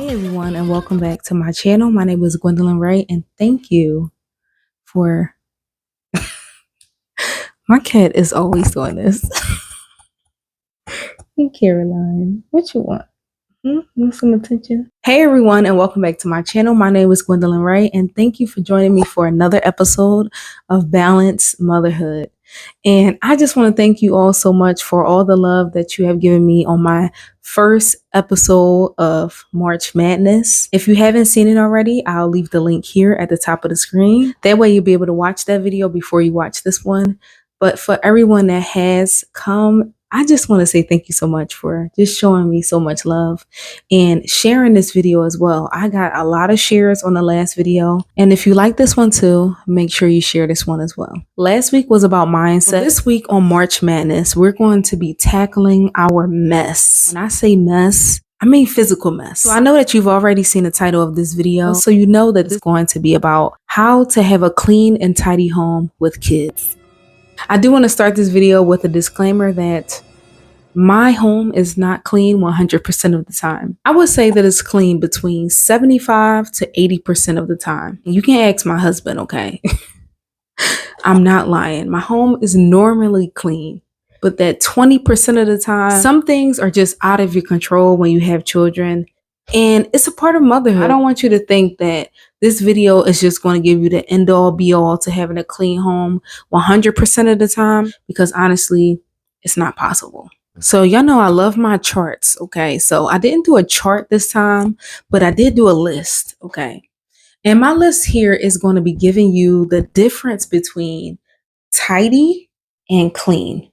Hey everyone, and welcome back to my channel. My name is Gwendolyn Ray, and thank you for my cat is always doing this. Hey Caroline, what you want? Want some attention? Hey everyone, and welcome back to my channel. My name is Gwendolyn Ray, and thank you for joining me for another episode of Balanced Motherhood. And I just want to thank you all so much for all the love that you have given me on my first episode of March Madness. If you haven't seen it already, I'll leave the link here at the top of the screen. That way you'll be able to watch that video before you watch this one. But for everyone that has come, I just want to say thank you so much for just showing me so much love and sharing this video as well. I got a lot of shares on the last video. And if you like this one too, make sure you share this one as well. Last week was about mindset. This week on March Madness, we're going to be tackling our mess. When I say mess, I mean physical mess. So I know that you've already seen the title of this video, so you know that it's going to be about how to have a clean and tidy home with kids. I do want to start this video with a disclaimer that my home is not clean 100% of the time. I would say that it's clean between 75 to 80% of the time. You can ask my husband, okay? I'm not lying. My home is normally clean, but that 20% of the time, some things are just out of your control when you have children. And it's a part of motherhood. I don't want you to think that this video is just going to give you the end all be all to having a clean home 100% of the time, because honestly, it's not possible. So y'all know I love my charts, okay? So I didn't do a chart this time, but I did do a list, okay? And my list here is going to be giving you the difference between tidy and clean,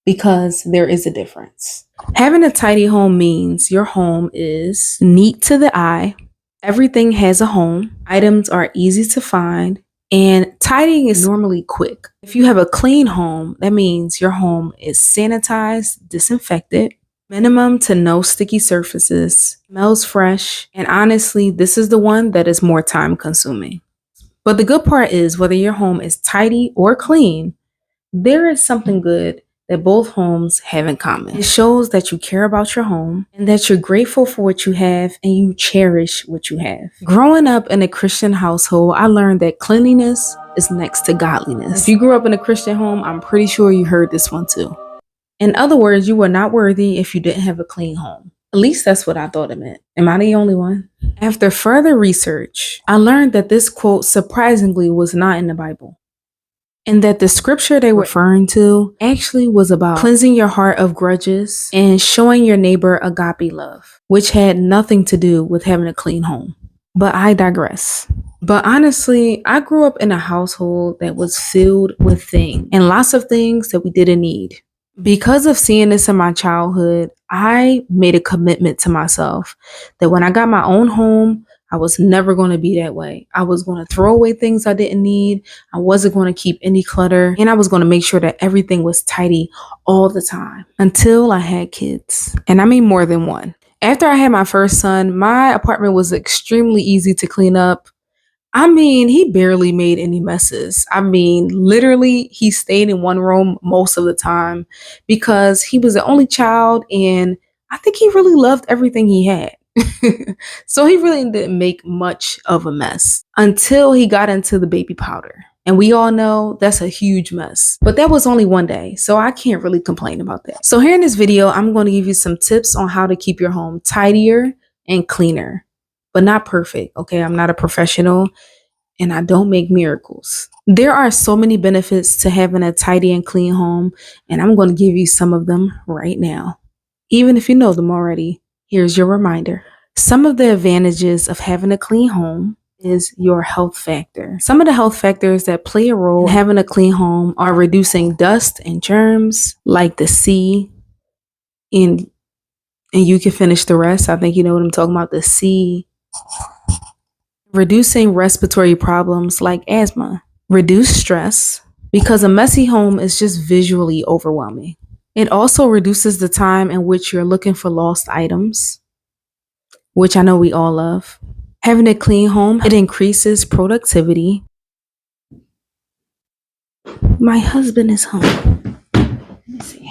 because there is a difference. Having a tidy home means your home is neat to the eye. Everything has a home. Items are easy to find. And tidying is normally quick. If you have a clean home, that means your home is sanitized, disinfected, minimum to no sticky surfaces, smells fresh, and honestly, this is the one that is more time consuming. But the good part is, whether your home is tidy or clean, there is something good that both homes have in common. It shows that you care about your home and that you're grateful for what you have and you cherish what you have. Growing up in a Christian household, I learned that cleanliness is next to godliness. If you grew up in a Christian home, I'm pretty sure you heard this one too. In other words, you were not worthy if you didn't have a clean home. At least that's what I thought it meant. Am I the only one? After further research, I learned that this quote surprisingly was not in the Bible, and that the scripture they were referring to actually was about cleansing your heart of grudges and showing your neighbor agape love, which had nothing to do with having a clean home. But I digress. But honestly, I grew up in a household that was filled with things, and lots of things that we didn't need. Because of seeing this in my childhood, I made a commitment to myself that when I got my own home, I was never going to be that way. I was going to throw away things I didn't need. I wasn't going to keep any clutter. And I was going to make sure that everything was tidy all the time until I had kids. And I mean more than one. After I had my first son, my apartment was extremely easy to clean up. I mean, he barely made any messes. I mean, literally, he stayed in one room most of the time because he was the only child, and I think he really loved everything he had. So he really didn't make much of a mess until he got into the baby powder. And we all know that's a huge mess. But that was only one day, so I can't really complain about that. So here in this video, I'm going to give you some tips on how to keep your home tidier and cleaner, but not perfect, okay? I'm not a professional and I don't make miracles. There are so many benefits to having a tidy and clean home, and I'm going to give you some of them right now. Even if you know them already, here's your reminder. Some of the advantages of having a clean home is your health factor. Some of the health factors that play a role in having a clean home are reducing dust and germs like the C, and you can finish the rest. I think you know what I'm talking about, the C. Reducing respiratory problems like asthma. Reduce stress, because a messy home is just visually overwhelming. It also reduces the time in which you're looking for lost items, which I know we all love. Having a clean home, it increases productivity. My husband is home. Let me see.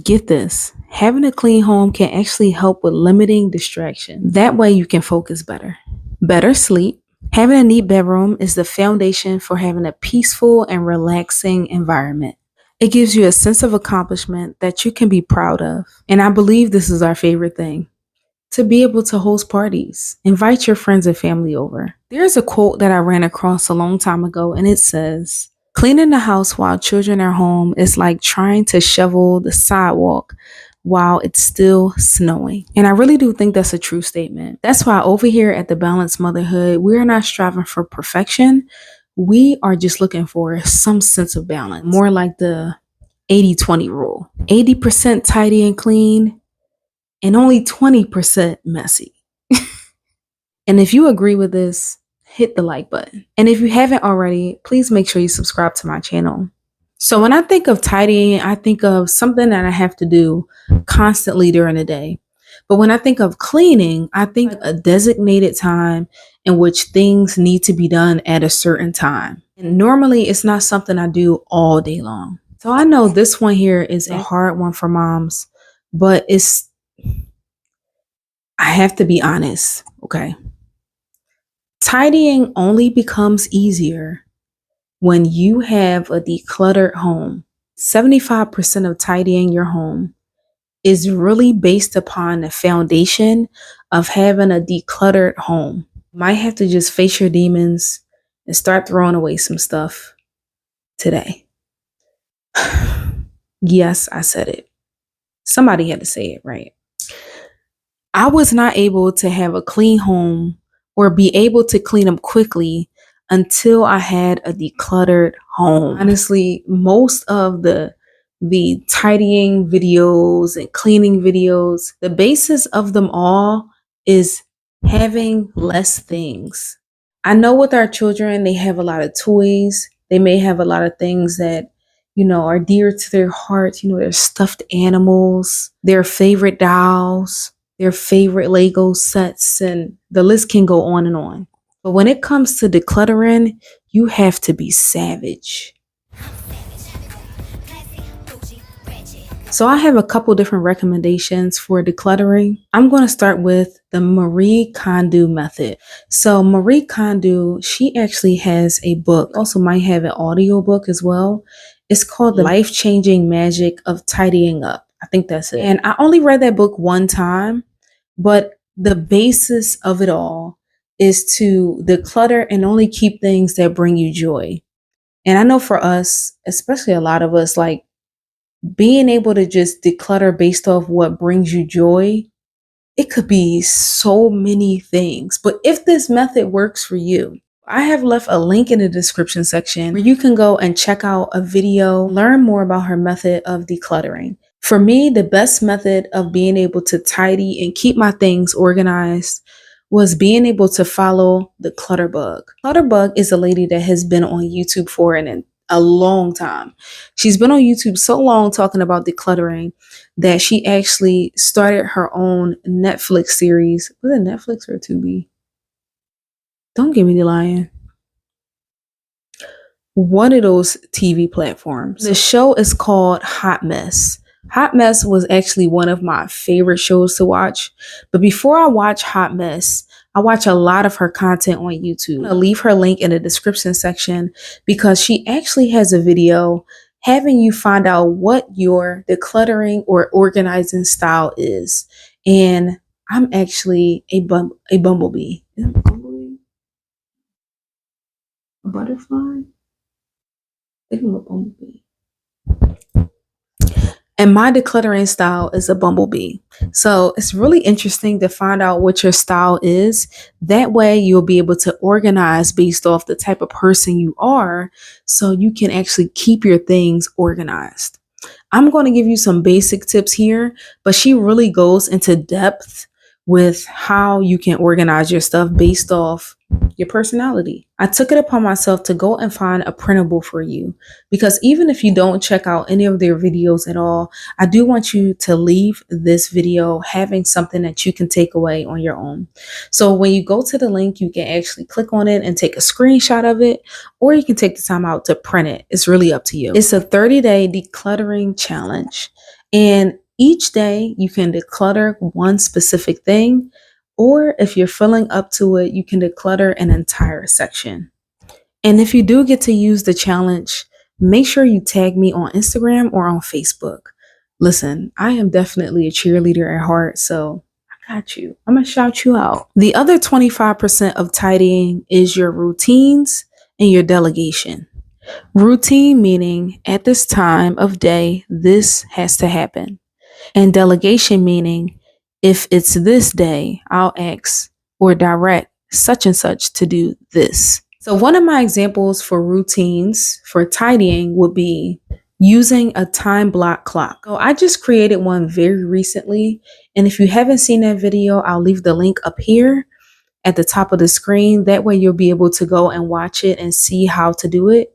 Get this, having a clean home can actually help with limiting distractions. That way you can focus better. Better sleep. Having a neat bedroom is the foundation for having a peaceful and relaxing environment. It gives you a sense of accomplishment that you can be proud of. And I believe this is our favorite thing, to be able to host parties, invite your friends and family over. There's a quote that I ran across a long time ago, and it says, cleaning the house while children are home is like trying to shovel the sidewalk while it's still snowing. And I really do think that's a true statement. That's why over here at the Balanced Motherhood, we're not striving for perfection. We are just looking for some sense of balance, more like the 80-20 rule. 80% tidy and clean, and only 20% messy. And if you agree with this, hit the like button. And if you haven't already, please make sure you subscribe to my channel. So when I think of tidying, I think of something that I have to do constantly during the day. But when I think of cleaning, I think a designated time in which things need to be done at a certain time. And normally it's not something I do all day long. So I know this one here is a hard one for moms, but I have to be honest, okay? Tidying only becomes easier when you have a decluttered home. 75% of tidying your home is really based upon the foundation of having a decluttered home. You might have to just face your demons and start throwing away some stuff today. Yes, I said it. Somebody had to say it, right? I was not able to have a clean home or be able to clean up quickly until I had a decluttered home. Honestly, most of the tidying videos and cleaning videos, the basis of them all is having less things. I know with our children, they have a lot of toys. They may have a lot of things that, are dear to their hearts. Their stuffed animals, their favorite dolls, their favorite Lego sets, and the list can go on and on. But when it comes to decluttering, you have to be savage. So I have a couple different recommendations for decluttering. I'm going to start with the Marie Kondo method. So Marie Kondo, she actually has a book, also might have an audio book as well. It's called The Life-Changing Magic of Tidying Up. I think that's it. And I only read that book one time, but the basis of it all is to declutter and only keep things that bring you joy. And I know for us, especially a lot of us, like being able to just declutter based off what brings you joy, it could be so many things. But if this method works for you, I have left a link in the description section where you can go and check out a video, learn more about her method of decluttering. For me, the best method of being able to tidy and keep my things organized was being able to follow the Clutterbug. Clutterbug is a lady that has been on YouTube for a long time. She's been on YouTube so long talking about decluttering that she actually started her own Netflix series. Was it Netflix or Tubi? Don't give me the lying. One of those TV platforms. The show is called Hot Mess. Hot Mess was actually one of my favorite shows to watch. But before I watch Hot Mess, I watch a lot of her content on YouTube. I'll leave her link in the description section because she actually has a video having you find out what your decluttering or organizing style is. And I'm actually a bumblebee. Is it a bumblebee? A butterfly? I think I'm a bumblebee. And my decluttering style is a bumblebee. So it's really interesting to find out what your style is. That way you'll be able to organize based off the type of person you are, so you can actually keep your things organized. I'm going to give you some basic tips here, but she really goes into depth with how you can organize your stuff based off your personality. I took it upon myself to go and find a printable for you, because even if you don't check out any of their videos at all, I do want you to leave this video having something that you can take away on your own. So when you go to the link, you can actually click on it and take a screenshot of it, or you can take the time out to print it. It's really up to you. It's a 30-day decluttering challenge. And each day you can declutter one specific thing, or if you're feeling up to it, you can declutter an entire section. And if you do get to use the challenge, make sure you tag me on Instagram or on Facebook. Listen, I am definitely a cheerleader at heart, so I got you. I'm going to shout you out. The other 25% of tidying is your routines and your delegation. Routine meaning at this time of day, this has to happen. And delegation meaning if it's this day, I'll ask or direct such and such to do this. So one of my examples for routines for tidying would be using a time block clock. So I just created one very recently. And if you haven't seen that video, I'll leave the link up here at the top of the screen. That way you'll be able to go and watch it and see how to do it.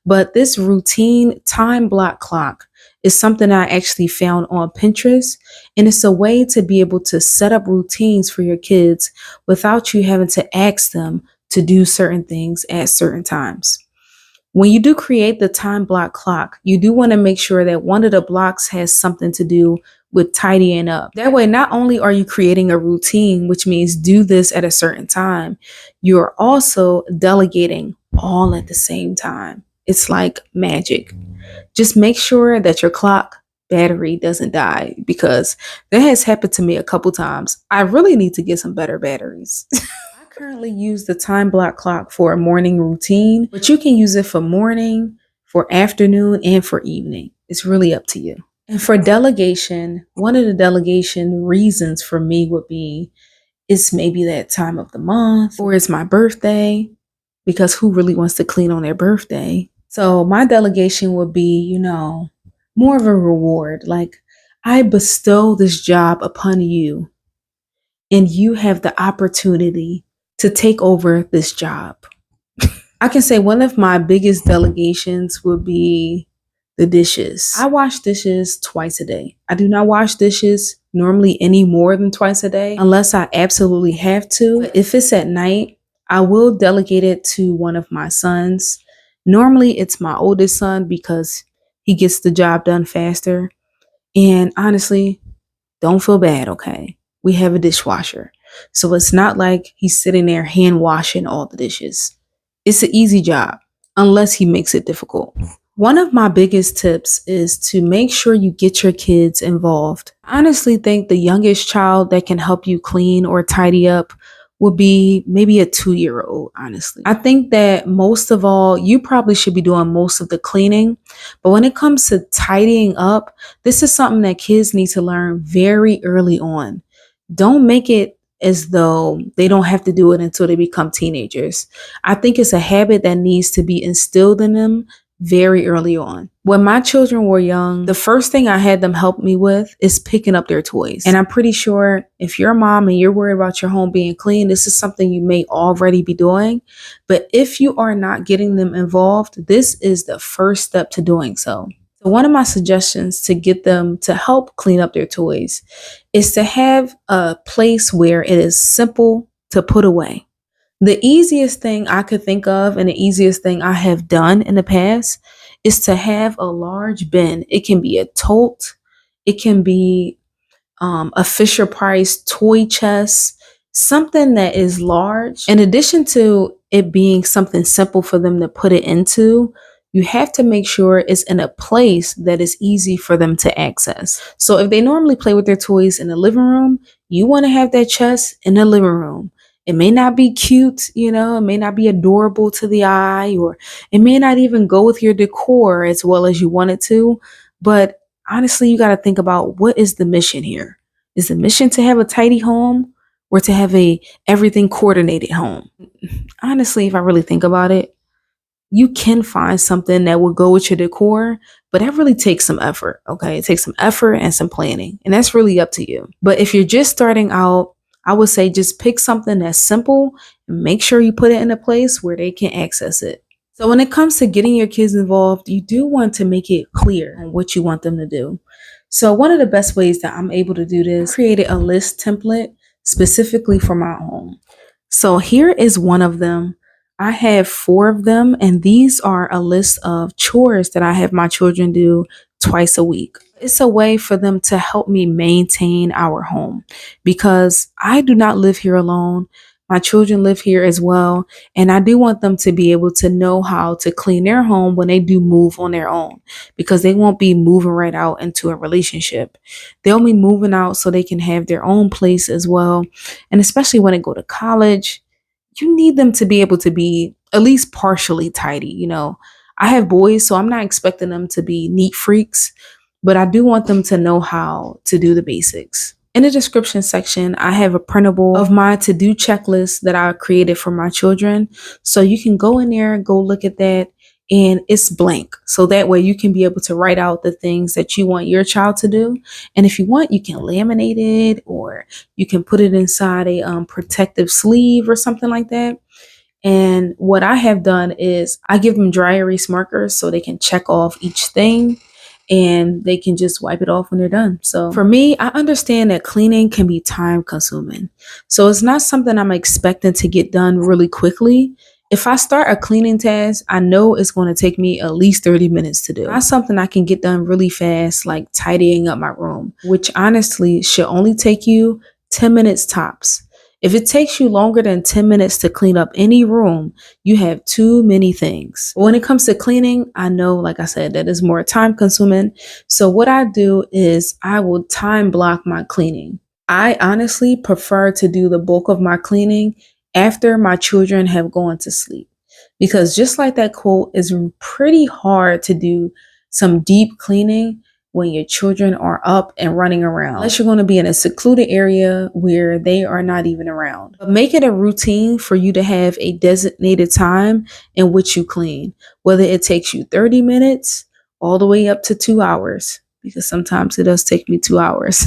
But this routine time block clock is something I actually found on Pinterest. And it's a way to be able to set up routines for your kids without you having to ask them to do certain things at certain times. When you do create the time block clock, you do want to make sure that one of the blocks has something to do with tidying up. That way, not only are you creating a routine, which means do this at a certain time, you're also delegating all at the same time. It's like magic. Just make sure that your clock battery doesn't die, because that has happened to me a couple times. I really need to get some better batteries. I currently use the time block clock for a morning routine, but you can use it for morning, for afternoon, and for evening. It's really up to you. And for delegation, one of the delegation reasons for me would be it's maybe that time of the month, or it's my birthday, because who really wants to clean on their birthday? So my delegation would be, more of a reward. Like, I bestow this job upon you, and you have the opportunity to take over this job. I can say one of my biggest delegations would be the dishes. I wash dishes twice a day. I do not wash dishes normally any more than twice a day unless I absolutely have to. But if it's at night, I will delegate it to one of my sons. Normally it's my oldest son because he gets the job done faster. And honestly, don't feel bad, okay? We have a dishwasher. So it's not like he's sitting there hand washing all the dishes. It's an easy job unless he makes it difficult. One of my biggest tips is to make sure you get your kids involved. I honestly think the youngest child that can help you clean or tidy up would be maybe a 2-year-old, honestly. I think that most of all, you probably should be doing most of the cleaning. But when it comes to tidying up, this is something that kids need to learn very early on. Don't make it as though they don't have to do it until they become teenagers. I think it's a habit that needs to be instilled in them very early on. When my children were young, the first thing I had them help me with is picking up their toys. And I'm pretty sure if you're a mom and you're worried about your home being clean, this is something you may already be doing. But if you are not getting them involved, this is the first step to doing so. So one of my suggestions to get them to help clean up their toys is to have a place where it is simple to put away. The easiest thing I could think of and the easiest thing I have done in the past is to have a large bin. It can be a tote. It can be a Fisher Price toy chest, something that is large. In addition to it being something simple for them to put it into, you have to make sure it's in a place that is easy for them to access. So if they normally play with their toys in the living room, you want to have that chest in the living room. It may not be cute, it may not be adorable to the eye, or it may not even go with your decor as well as you want it to. But honestly, you got to think about, what is the mission here? Is the mission to have a tidy home or to have a everything coordinated home? Honestly, if I really think about it, you can find something that will go with your decor, but that really takes some effort, okay? It takes some effort and some planning, and that's really up to you. But if you're just starting out, I would say just pick something that's simple and make sure you put it in a place where they can access it. So when it comes to getting your kids involved, you do want to make it clear on what you want them to do. So one of the best ways that I'm able to do this, I created a list template specifically for my home. So here is one of them. I have 4 of them, and these are a list of chores that I have my children do twice a week. It's a way for them to help me maintain our home because I do not live here alone. My children live here as well. And I do want them to be able to know how to clean their home when they do move on their own because they won't be moving right out into a relationship. They'll be moving out so they can have their own place as well. And especially when they go to college, you need them to be able to be at least partially tidy. I have boys, so I'm not expecting them to be neat freaks, but I do want them to know how to do the basics. In the description section, I have a printable of my to-do checklist that I created for my children. So you can go in there, go look at that, and it's blank. So that way you can be able to write out the things that you want your child to do. And if you want, you can laminate it or you can put it inside a protective sleeve or something like that. And what I have done is I give them dry erase markers so they can check off each thing and they can just wipe it off when they're done. So for me, I understand that cleaning can be time consuming. So it's not something I'm expecting to get done really quickly. If I start a cleaning task, I know it's going to take me at least 30 minutes to do. Not something I can get done really fast, like tidying up my room, which honestly should only take you 10 minutes tops. If it takes you longer than 10 minutes to clean up any room, you have too many things. When it comes to cleaning, I know, like I said, that is more time consuming. So what I do is I will time block my cleaning. I honestly prefer to do the bulk of my cleaning after my children have gone to sleep. Because just like that quote, it's pretty hard to do some deep cleaning when your children are up and running around, unless you're going to be in a secluded area where they are not even around. But make it a routine for you to have a designated time in which you clean, whether it takes you 30 minutes all the way up to 2 hours, because sometimes it does take me 2 hours.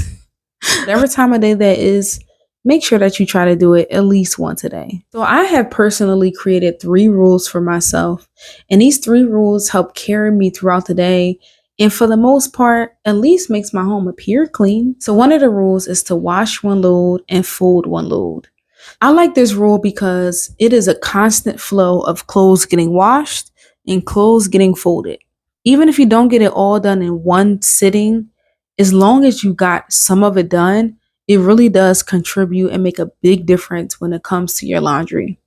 Whatever time of day that is, make sure that you try to do it at least once a day. So I have personally created 3 rules for myself, and these 3 rules help carry me throughout the day. And for the most part, at least makes my home appear clean. So one of the rules is to wash one load and fold one load. I like this rule because it is a constant flow of clothes getting washed and clothes getting folded. Even if you don't get it all done in one sitting, as long as you got some of it done, it really does contribute and make a big difference when it comes to your laundry.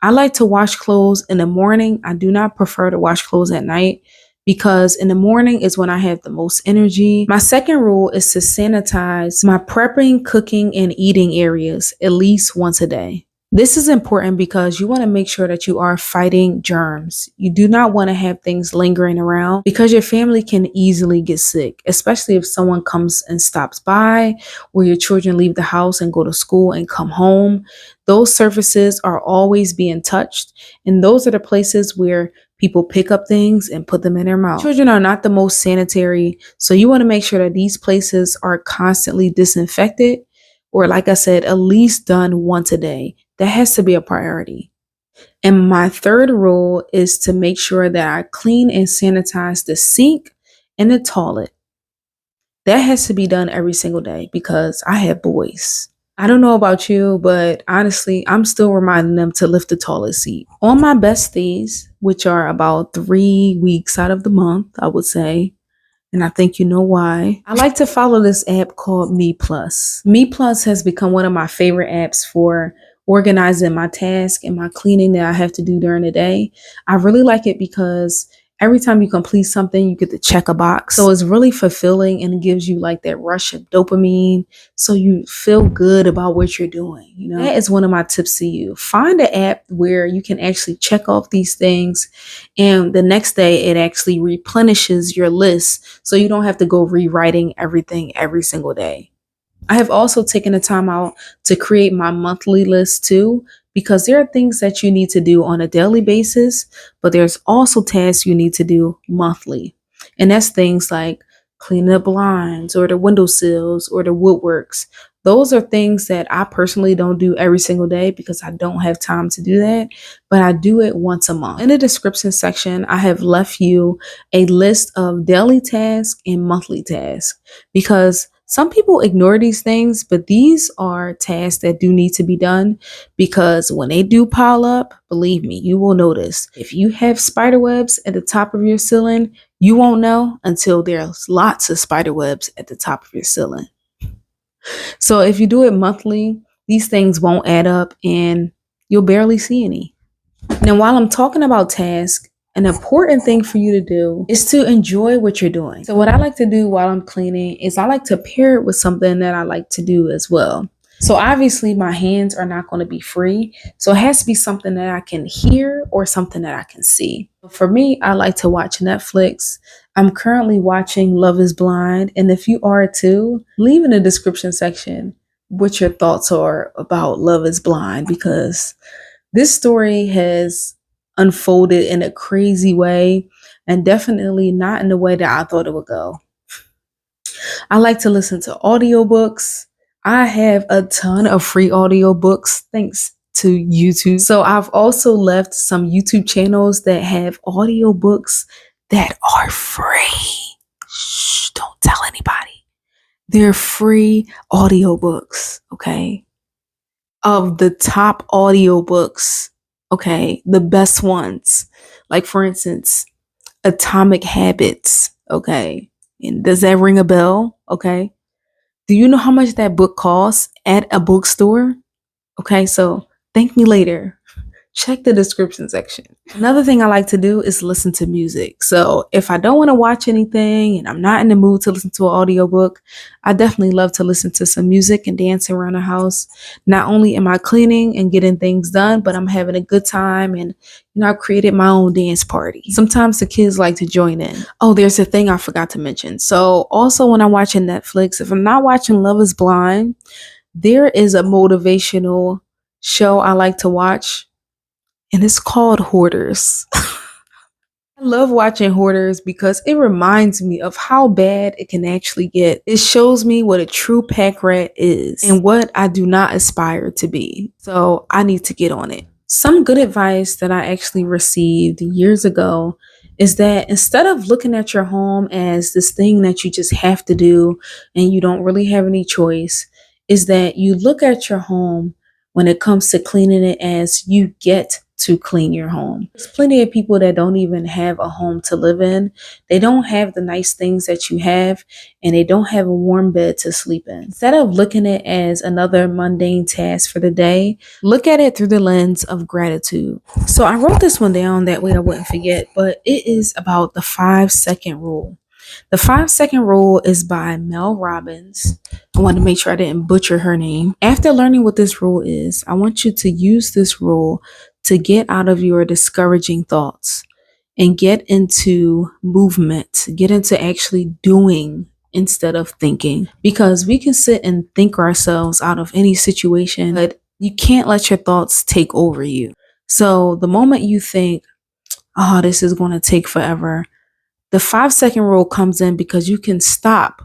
I like to wash clothes in the morning. I do not prefer to wash clothes at night, because in the morning is when I have the most energy. My second rule is to sanitize my prepping, cooking, and eating areas at least once a day. This is important because you want to make sure that you are fighting germs. You do not want to have things lingering around because your family can easily get sick, especially if someone comes and stops by or your children leave the house and go to school and come home. Those surfaces are always being touched, and those are the places where people pick up things and put them in their mouth. Children are not the most sanitary, so you want to make sure that these places are constantly disinfected, or like I said, at least done once a day. That has to be a priority. And my third rule is to make sure that I clean and sanitize the sink and the toilet. That has to be done every single day because I have boys. I don't know about you, but honestly, I'm still reminding them to lift the toilet seat. On my best days, which are about 3 weeks out of the month, I would say, and I think you know why, I like to follow this app called Me Plus. Me Plus has become one of my favorite apps for organizing my task and my cleaning that I have to do during the day. I really like it because every time you complete something, you get to check a box. So it's really fulfilling and it gives you like that rush of dopamine. So you feel good about what you're doing. That is one of my tips to you. Find an app where you can actually check off these things. And the next day it actually replenishes your list. So you don't have to go rewriting everything every single day. I have also taken the time out to create my monthly list too, because there are things that you need to do on a daily basis, but there's also tasks you need to do monthly. And that's things like cleaning the blinds or the windowsills or the woodworks. Those are things that I personally don't do every single day because I don't have time to do that, but I do it once a month. In the description section, I have left you a list of daily tasks and monthly tasks because some people ignore these things, but these are tasks that do need to be done because when they do pile up, believe me, you will notice. If you have spider webs at the top of your ceiling, You won't know until there's lots of spider webs at the top of your ceiling. So if you do it monthly, these things won't add up and you'll barely see any. Now, while I'm talking about tasks, an important thing for you to do is to enjoy what you're doing. So what I like to do while I'm cleaning is I like to pair it with something that I like to do as well. So obviously my hands are not going to be free. So it has to be something that I can hear or something that I can see. For me, I like to watch Netflix. I'm currently watching Love is Blind. And if you are too, leave in the description section what your thoughts are about Love is Blind, because this story has unfolded in a crazy way and definitely not in the way that I thought it would go. I like to listen to audiobooks. I have a ton of free audiobooks thanks to YouTube. So I've also left some YouTube channels that have audiobooks that are free. Shh, don't tell anybody. They're free audiobooks, okay? Of the top audiobooks, okay? The best ones. Like for instance, Atomic Habits, okay? And does that ring a bell? Okay. Do you know how much that book costs at a bookstore? Okay, so thank me later. Check the description section. Another thing I like to do is listen to music. So if I don't want to watch anything and I'm not in the mood to listen to an audiobook, I definitely love to listen to some music and dance around the house. Not only am I cleaning and getting things done, but I'm having a good time, and I've created my own dance party. Sometimes the kids like to join in. Oh, there's a thing I forgot to mention. So also when I'm watching Netflix, if I'm not watching Love is Blind, there is a motivational show I like to watch, and it's called Hoarders. I love watching Hoarders because it reminds me of how bad it can actually get. It shows me what a true pack rat is and what I do not aspire to be. So I need to get on it. Some good advice that I actually received years ago is that instead of looking at your home as this thing that you just have to do and you don't really have any choice, is that you look at your home when it comes to cleaning it as you get to clean your home. There's plenty of people that don't even have a home to live in. They don't have the nice things that you have, and they don't have a warm bed to sleep in. Instead of looking at it as another mundane task for the day, look at it through the lens of gratitude. So I wrote this one down that way I wouldn't forget, but it is about the 5-second rule. The 5-second rule is by Mel Robbins. I want to make sure I didn't butcher her name. After learning what this rule is, I want you to use this rule to get out of your discouraging thoughts and get into movement, get into actually doing instead of thinking. Because we can sit and think ourselves out of any situation, but you can't let your thoughts take over you. So the moment you think, oh, this is going to take forever, the 5-second rule comes in because you can stop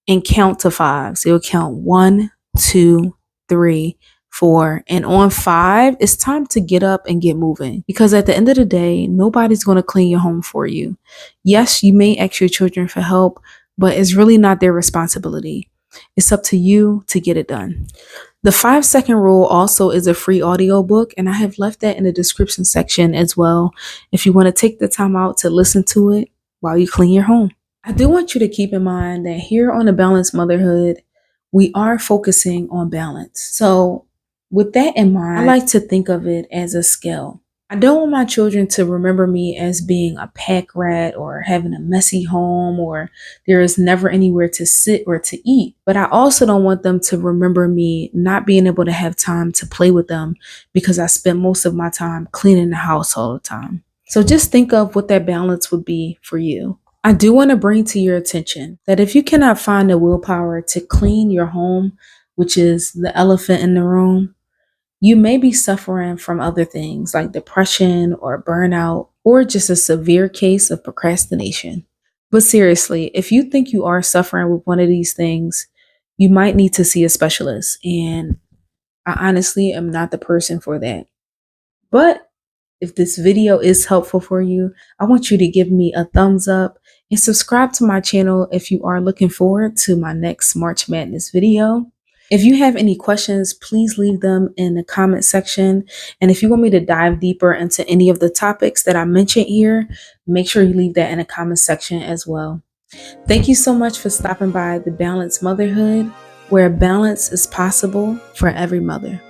and count to 5. So you'll count 1, 2, 3, 4, and on 5, it's time to get up and get moving. Because at the end of the day, nobody's going to clean your home for you. Yes, you may ask your children for help, but it's really not their responsibility. It's up to you to get it done. The 5-second rule also is a free audiobook, and I have left that in the description section as well if you want to take the time out to listen to it while you clean your home. I do want you to keep in mind that here on the Balanced Motherhood, we are focusing on balance. So with that in mind, I like to think of it as a scale. I don't want my children to remember me as being a pack rat or having a messy home or there is never anywhere to sit or to eat. But I also don't want them to remember me not being able to have time to play with them because I spent most of my time cleaning the house all the time. So just think of what that balance would be for you. I do want to bring to your attention that if you cannot find the willpower to clean your home, which is the elephant in the room, you may be suffering from other things like depression or burnout or just a severe case of procrastination. But seriously, if you think you are suffering with one of these things, you might need to see a specialist. And I honestly am not the person for that. But if this video is helpful for you, I want you to give me a thumbs up and subscribe to my channel if you are looking forward to my next March Madness video. If you have any questions, please leave them in the comment section. And if you want me to dive deeper into any of the topics that I mentioned here, make sure you leave that in the comment section as well. Thank you so much for stopping by the Balanced Motherhood, where balance is possible for every mother.